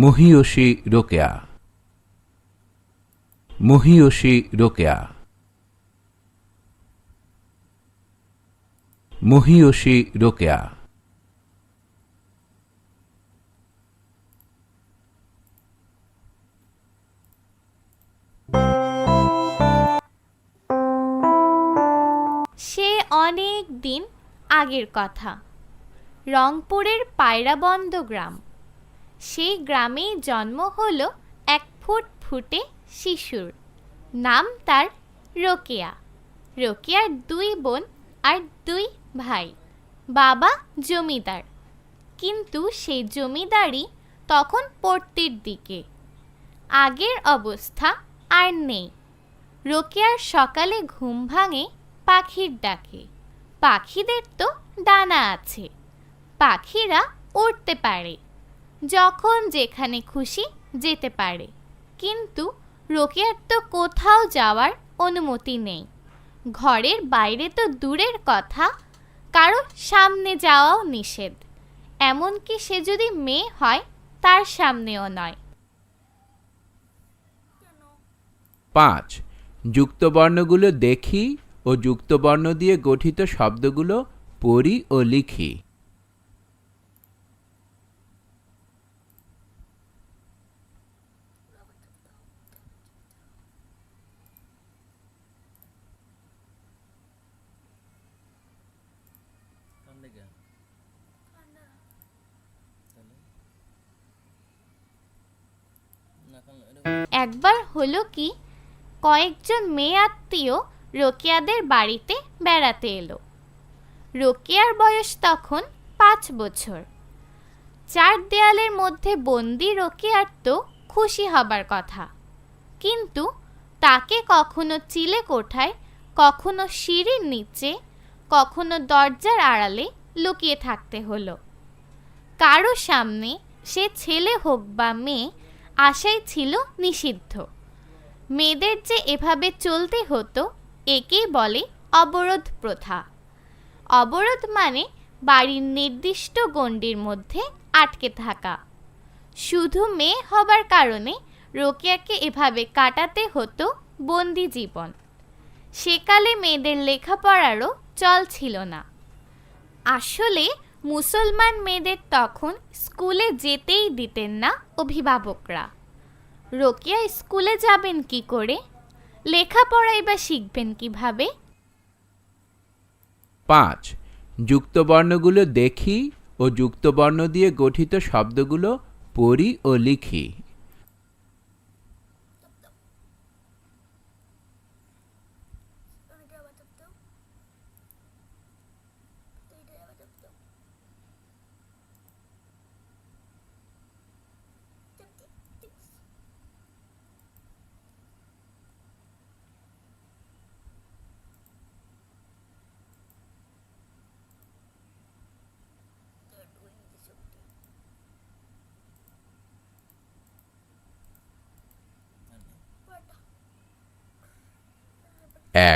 মহিয়সী রোকেয়া, মহিয়সী রোকেয়া, মহিয়সী রোকেয়া। সে অনেক দিন আগের কথা, রংপুরের পায়রাবন্দ গ্রাম। সেই গ্রামেই জন্ম হলো এক ফুটফুটে শিশুর, নাম তার রোকেয়া। রোকেয়ার 2 বোন আর 2 ভাই। বাবা জমিদার, কিন্তু সেই জমিদারি তখন পড়তির দিকে। আগের অবস্থা আর নেই। রোকেয়ার সকালে ঘুম ভাঙে পাখির ডাকে। পাখিদের তো ডানা আছে, পাখিরা উড়তে পারে, যখন যেখানে খুশি যেতে পারে। কিন্তু রোকেয়ার তো কোথাও যাওয়ার অনুমতি নেই। ঘরের বাইরে তো দূরের কথা, কারো সামনে যাওয়াও নিষেধ। এমনকি সে যদি মেয়ে হয় তার সামনেও নয়। 5. যুক্তবর্ণগুলো দেখি ও যুক্তবর্ণ দিয়ে গঠিত শব্দগুলো পড়ি ও লিখি। একবার হলো কি, কয়েকজন মেয়ে আত্মীয় রোকেয়াদের বাড়িতে বেড়াতে এলো। রোকেয়ার বয়স তখন 5 বছর। 4 দেয়ালের মধ্যে বন্দি রোকেয়ার তো খুশি হবার কথা, কিন্তু তাকে কখনো চিলে কোঠায়, কখনো সিঁড়ির নিচে, কখনো দরজার আড়ালে লুকিয়ে থাকতে হলো। কারো সামনে, সে ছেলে হোক বা মেয়ে, আশাই ছিল নিষিদ্ধ। মেয়েদের যে এভাবে চলতে হতো, একেই বলে অবরোধ প্রথা। অবরোধ মানে বাড়ির নির্দিষ্ট গণ্ডির মধ্যে আটকে থাকা। শুধু মেয়ে হবার কারণে রোকেয়াকে এভাবে কাটাতে হতো বন্দি জীবন। সেকালে মেয়েদের লেখাপড়ারও চল ছিল না। আসলে মুসলমান মেয়েদের তখন স্কুলে যেতেই দিতেন না অভিভাবকরা। রোকেয়া স্কুলে যাবেন কি করে? লেখাপড়াই বা শিখবেন কিভাবে? 5. যুক্তবর্ণগুলো দেখি ও যুক্তবর্ণ দিয়ে গঠিত শব্দগুলো পড়ি ও লিখি।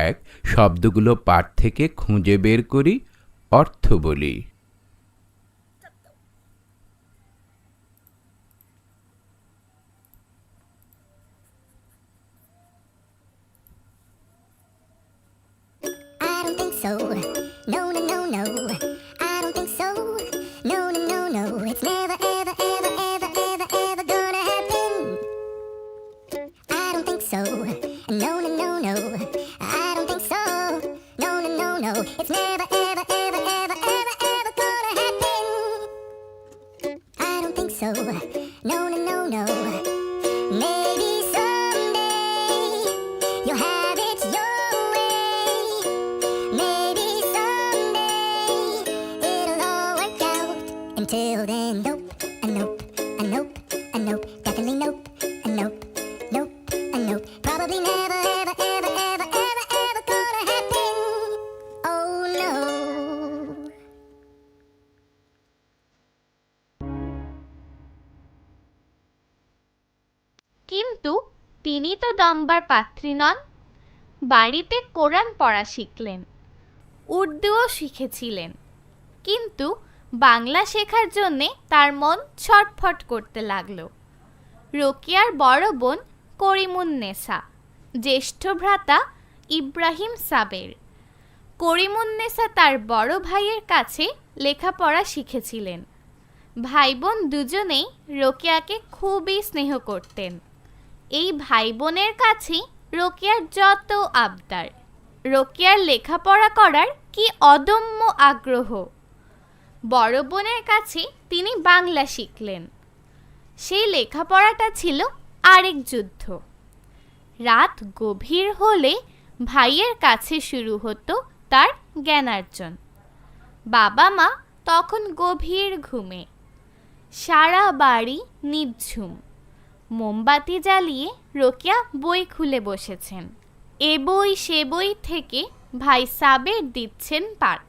এক, শব্দগুলো পাঠ থেকে খুঁজে বের করি, অর্থ বলি। I don't think so. No, no, no, no. I don't think so. No, no, no, no. It's never, ever, ever, ever, ever, ever gonna happen. I don't think so. No, no, no, no. I don't think so. No, no, no, no. It's never, ever, ever, ever, ever, ever gonna happen. I don't think so. No, no, no, no. Maybe someday you'll have it your way. Maybe someday it'll all work out. Until then, nope, a nope, a nope, a nope, definitely nope, a nope, nope, a nope. Probably never, ever, ever, ever, ever, ever gonna happen. Oh no. কিন্তু তিনি তো দম্বার পাত্রী নন। বাড়িতে কোরআন পড়া শিখলেন, উর্দুও শিখেছিলেন, কিন্তু বাংলা শেখার জন্যে তার মন ছটফট করতে লাগলো। রোকেয়ার বড় বোন করিমুন্নেসা, জ্যেষ্ঠ ভ্রাতা ইব্রাহিম সাবের। করিমুন্নেসা তার বড় ভাইয়ের কাছে লেখাপড়া শিখেছিলেন। ভাই বোন দুজনেই রোকেয়াকে খুবই স্নেহ করতেন। এই ভাই বোনের কাছেই রোকেয়ার যত আবদার। রোকেয়ার লেখাপড়া করার কি অদম্য আগ্রহ! বড় বোনের কাছে তিনি বাংলা শিখলেন। সেই লেখাপড়াটা ছিল আরেক যুদ্ধ। রাত গভীর হলে ভাইয়ের কাছে শুরু হতো তার জ্ঞানার্জন। বাবা মা তখন গভীর ঘুমে। সারা বাড়ি নিঝুম। মোমবাতি জ্বালিয়ে রোকেয়া বই খুলে বসেছেন। এ বই সে বই থেকে ভাই সাবের দিচ্ছেন পাঠ।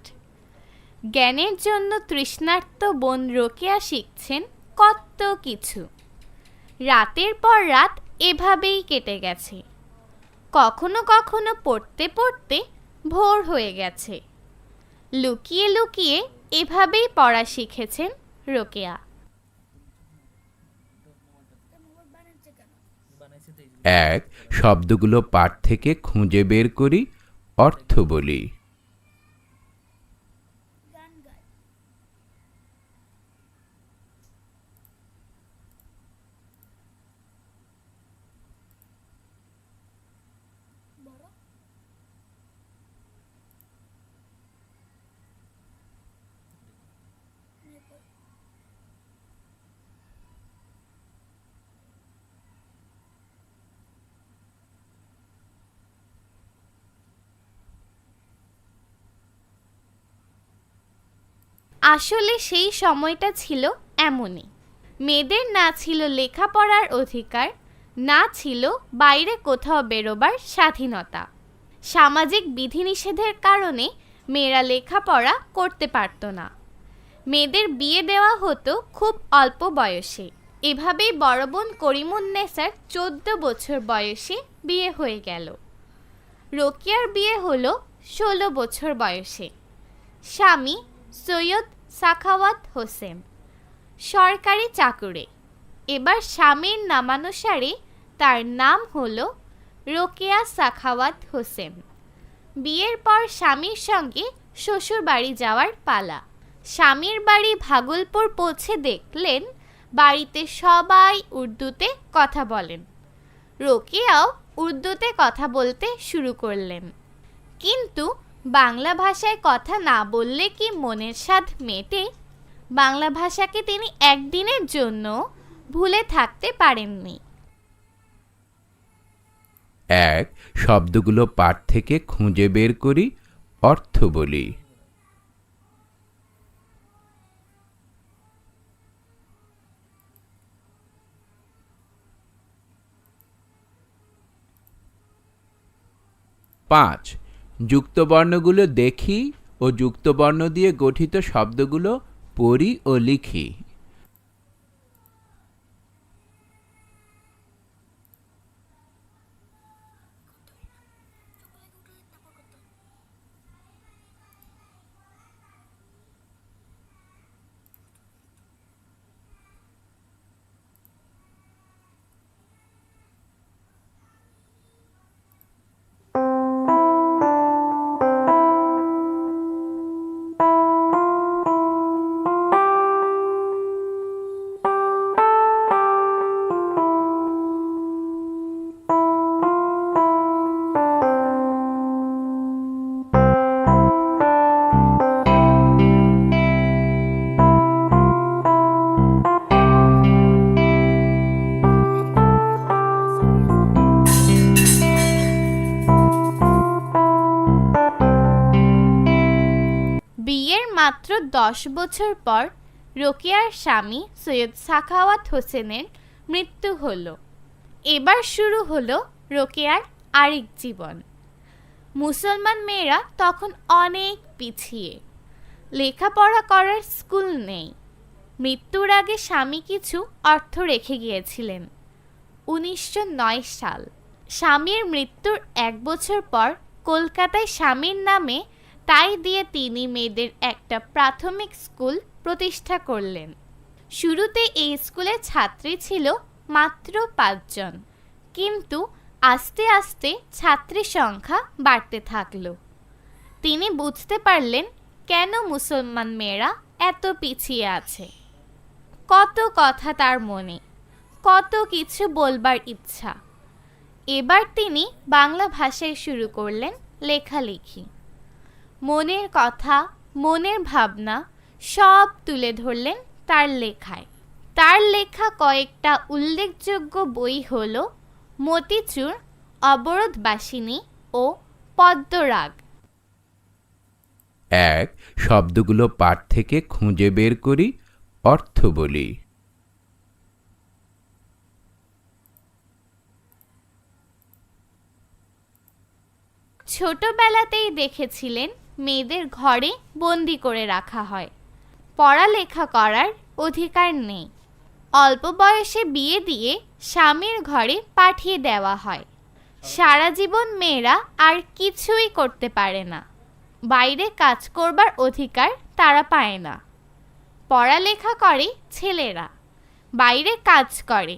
জ্ঞানের জন্য তৃষ্ণার্ত বোন রোকেয়া শিখছেন কত কিছু। রাতের পর রাত এভাবেই কেটে গেছে। কখনো কখনো পড়তে পড়তে ভোর হয়ে গেছে। লুকিয়ে লুকিয়ে এভাবেই পড়া শিখেছেন রোকেয়া। 1. শব্দগুলো পাঠ থেকে খুঁজে বের করি, অর্থ বলি। আসলে সেই সময়টা ছিল এমনই। মেয়েদের না ছিল লেখাপড়ার অধিকার, না ছিল বাইরে কোথাও বেরোবার স্বাধীনতা। সামাজিক বিধিনিষেধের কারণে মেয়েরা লেখাপড়া করতে পারত না। মেয়েদের বিয়ে দেওয়া হতো খুব অল্প বয়সে। এভাবেই বড় বোন করিমুন্নেসার 14 বছর বয়সে বিয়ে হয়ে গেল। রোকেয়ার বিয়ে হলো 16 বছর বয়সে। স্বামী সৈয়দ সাখাওয়াত হোসেন, সরকারি চাকুরে। এবার স্বামীর নামানুসারে তার নাম হলো রোকেয়া সাখাওয়াত হোসেন। বিয়ের পর স্বামীর সঙ্গে শ্বশুর বাড়ি যাওয়ার পালা। স্বামীর বাড়ি ভাগলপুর পৌঁছে দেখলেন বাড়িতে সবাই উর্দুতে কথা বলেন। রোকেয়াও উর্দুতে কথা বলতে শুরু করলেন। কিন্তু বাংলা ভাষায় কথা না বললে কি মনের স্বাদ মেটে? বাংলা ভাষাকে তিনি একদিনের জন্য ভুলে থাকতে পারেননি। 1. শব্দগুলো পাঠ থেকে খুঁজে বের করি, অর্থ বলি। পাঁচ, যুক্তবর্ণগুলো দেখি ও যুক্তবর্ণ দিয়ে গঠিত শব্দগুলো পড়ি ও লিখি। মাত্র 10 বছর পর রোকেয়ার স্বামী সৈয়দ সাখাওয়াত হোসেনের মৃত্যু হলো। এবার শুরু হলো রোকেয়ার আরেক জীবন। মুসলমান মেয়েরা তখন অনেক পিছিয়ে, লেখাপড়া করার স্কুল নেই। মৃত্যুর আগে স্বামী কিছু অর্থ রেখে গিয়েছিলেন। 1909 সাল। স্বামীর মৃত্যুর 1 বছর পর কলকাতায় স্বামীর নামে তাই দিয়ে তিনি মেয়েদের একটা প্রাথমিক স্কুল প্রতিষ্ঠা করলেন। শুরুতে এই স্কুলের ছাত্রী ছিল মাত্র 5 জন, কিন্তু আস্তে আস্তে ছাত্রীর সংখ্যা বাড়তে থাকলো। তিনি বুঝতে পারলেন কেন মুসলমান মেয়েরা এত পিছিয়ে আছে। কত কথা তার মনে, কত কিছু বলবার ইচ্ছা। এবার তিনি বাংলা ভাষায় শুরু করলেন লেখালেখি। মনের কথা, মনের ভাবনা সব তুলে ধরলেন তার লেখায়। তার লেখা কয়েকটা উল্লেখযোগ্য বই হল মতিচুর, অবরোধবাসিনী ও পদ্মরাগ। 1. শব্দগুলো পাঠ থেকে খুঁজে বের করি, অর্থ বলি। ছোটবেলাতেই দেখেছিলেন মেয়েদের ঘরে বন্দি করে রাখা হয়, পড়ালেখা করার অধিকার নেই। অল্প বয়সে বিয়ে দিয়ে স্বামীর ঘরে পাঠিয়ে দেওয়া হয়। সারা জীবন মেয়েরা আর কিছুই করতে পারে না, বাইরে কাজ করবার অধিকার তারা পায় না। পড়ালেখা করে ছেলেরা, বাইরে কাজ করে।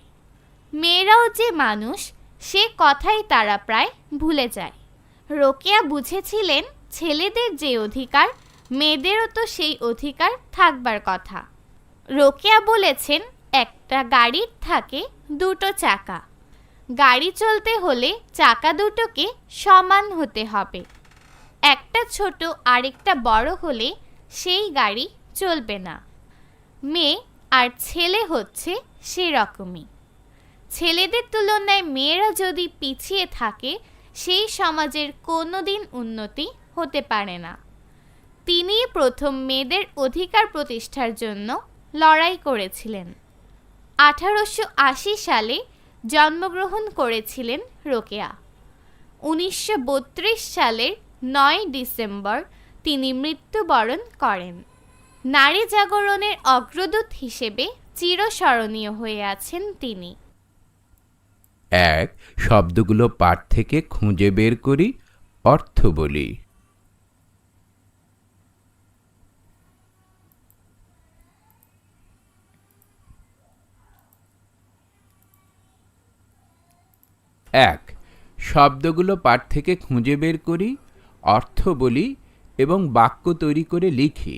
মেয়েরাও যে মানুষ সে কথাই তারা প্রায় ভুলে যায়। রোকেয়া বুঝেছিলেন ছেলেদের যে অধিকার, মেয়েদেরও তো সেই অধিকার থাকবার কথা। রোকেয়া বলেছেন একটা গাড়ির থাকে দুটো চাকা, গাড়ি চলতে হলে চাকা দুটোকে সমান হতে হবে। একটা ছোট আরেকটা বড় হলে সেই গাড়ি চলবে না। মেয়ে আর ছেলে হচ্ছে সেরকমই। ছেলেদের তুলনায় মেয়েরা যদি পিছিয়ে থাকে সেই সমাজের কোনোদিন উন্নতি হতে পারে না। তিনি প্রথম মেয়েদের অধিকার প্রতিষ্ঠার জন্য লড়াই করেছিলেন। 1880 সালে জন্মগ্রহণ করেছিলেন রোকেয়া। 1932 সালের 9 ডিসেম্বর তিনি মৃত্যুবরণ করেন। নারী জাগরণের অগ্রদূত হিসেবে চিরস্মরণীয় হয়ে আছেন তিনি। 1. শব্দগুলো পাঠ থেকে খুঁজে বের করি, অর্থ বলি। এক, শব্দগুলো পাঠ থেকে খুঁজে বের করি, অর্থ বলি এবং বাক্য তৈরি করে লিখি।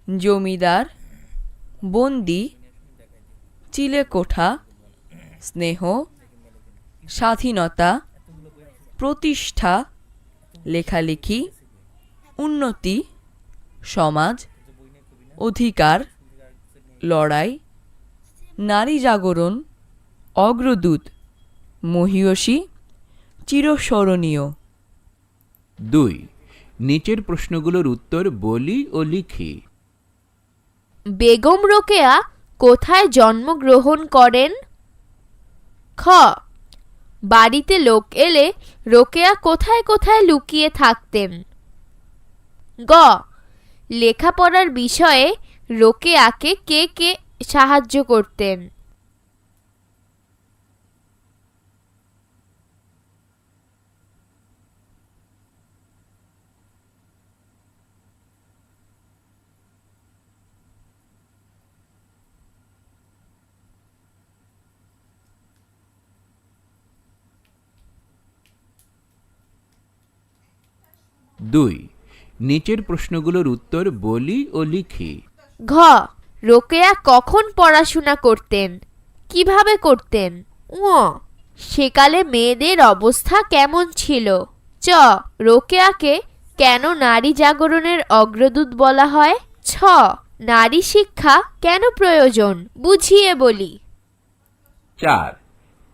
জমিদার, বন্দি, চিলেকোঠা, স্নেহ, স্বাধীনতা, প্রতিষ্ঠা, লেখালেখি, উন্নতি, সমাজ, অধিকার, লড়াই, নারী জাগরণ, অগ্রদূত, মহীয়সী, চিরস্মরণীয়। 2. নিচের প্রশ্নগুলোর উত্তর বলি ও লিখি। বেগম রোকেয়া কোথায় জন্মগ্রহণ করেন? খ. বাড়িতে লোক এলে রোকেয়া কোথায় কোথায় লুকিয়ে থাকতেন? গ. লেখাপড়ার বিষয়ে রোকেয়াকে কে কে সাহায্য করতেন? দুই, নিচের প্রশ্নগুলোর উত্তর বলি ও লিখি। ঘ. রোকেয়া কখন পড়াশোনা করতেন? কিভাবে করতেন? ঙ. সেকালে মেয়েদের অবস্থা কেমন ছিল? চ. রোকেয়াকে কেন নারী জাগরণের অগ্রদূত বলা হয়? ছ. নারী শিক্ষা কেন প্রয়োজন? বুঝিয়ে বলি। 4.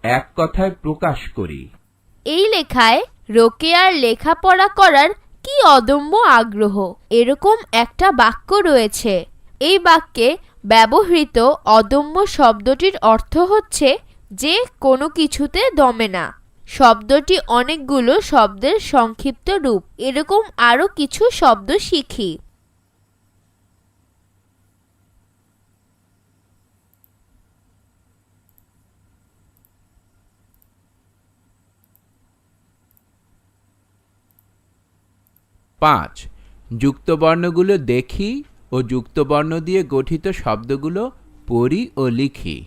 এক কথায় প্রকাশ করি। এই লেখায় রোকেয়ার লেখাপড়া করার কি অদম্য আগ্রহ, এরকম একটা বাক্য রয়েছে। এই বাক্যে ব্যবহৃত অদম্য শব্দটির অর্থ হচ্ছে যে কোনো কিছুতে দমে না। শব্দটি অনেকগুলো শব্দের সংক্ষিপ্ত রূপ। এরকম আরও কিছু শব্দ শিখি। পাঁচ, যুক্তবর্ণগুলো দেখি ও যুক্তবর্ণ দিয়ে গঠিত শব্দগুলো পড়ি ও লিখি।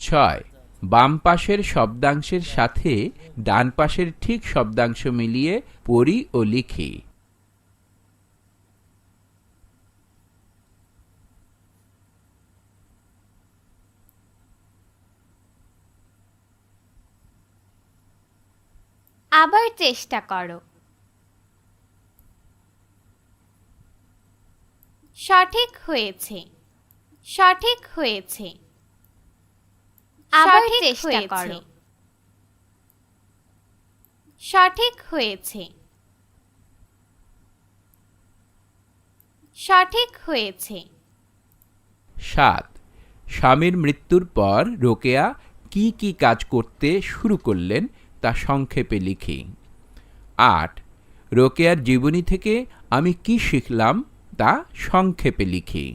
ছয়, বাম পাশের শব্দাংশের সাথে ডান পাশের ঠিক শব্দাংশ মিলিয়ে পড়ি ও লিখি। আবার চেষ্টা করো। সঠিক হয়েছে, সঠিক হয়েছে। আবার চেষ্টা করো। সঠিক হয়েছে, সঠিক হয়েছে। 7, স্বামীর মৃত্যুর পর রোকেয়া কি কি কাজ করতে শুরু করলেন তা সংক্ষেপে লিখি। 8, রোকেয়ার জীবনী থেকে আমি কি শিখলাম তা সংক্ষেপে লিখি।